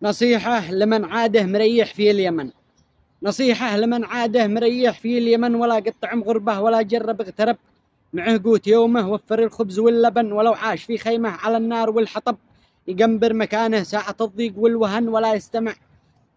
نصيحة لمن عاده مريح في اليمن. نصيحة لمن عاده مريح في اليمن، ولا قطع غربة ولا جرب اغترب. معه قوت يومه وفر الخبز واللبن، ولو عاش في خيمة على النار والحطب. يقنبر مكانه ساعة الضيق والوهن، ولا يستمع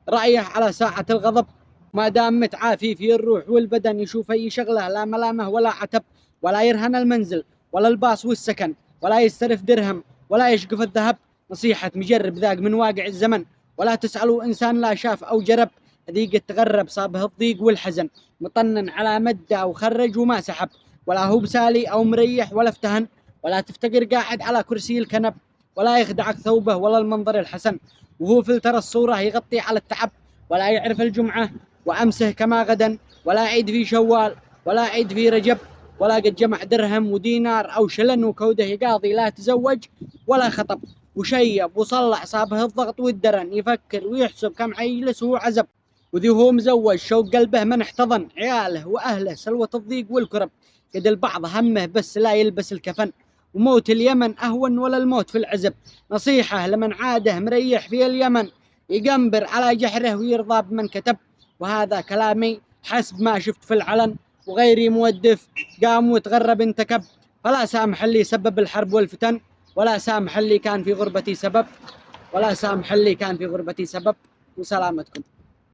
رأيه على ساعة الغضب. ما دام متعافي في الروح والبدن، يشوف أي شغلة لا ملامه ولا عتب. ولا يرهن المنزل ولا الباص والسكن، ولا يستلف درهم ولا يشقف الذهب. نصيحة مجرب ذاق من واقع الزمن، ولا تسألوا إنسان لا شاف أو جرب. ذي قد تغرب صابه الضيق والحزن، مطنن على مده وخرج وما سحب. ولا هو بسالي أو مريح ولا افتهن، ولا تفتقر قاعد على كرسي الكنب. ولا يخدعك ثوبه ولا المنظر الحسن، وهو فلتر الصورة يغطي على التعب. ولا يعرف الجمعة وأمسه كما غدا، ولا عيد في شوال ولا عيد في رجب. ولا قد جمع درهم ودينار أو شلن وكوده يقاضي، لا تزوج ولا خطب. وشيب وصلح صابه الضغط والدرن، يفكر ويحسب كم عيلس وهو عزب. وذي هو مزوج شوق قلبه من احتضن، عياله وأهله سلوة الضيق والكرب. قد البعض همه بس لا يلبس الكفن، وموت اليمن أهون ولا الموت في العزب. نصيحة لمن عاده مريح في اليمن، يقنبر على جحره ويرضى بمن كتب. وهذا كلامي حسب ما شفت في العلن، وغيري مودف قام وتغرب انتكب. فلا سامح اللي سبب الحرب والفتن، ولا سامح اللي كان في غربتي سبب. وسلامتكم.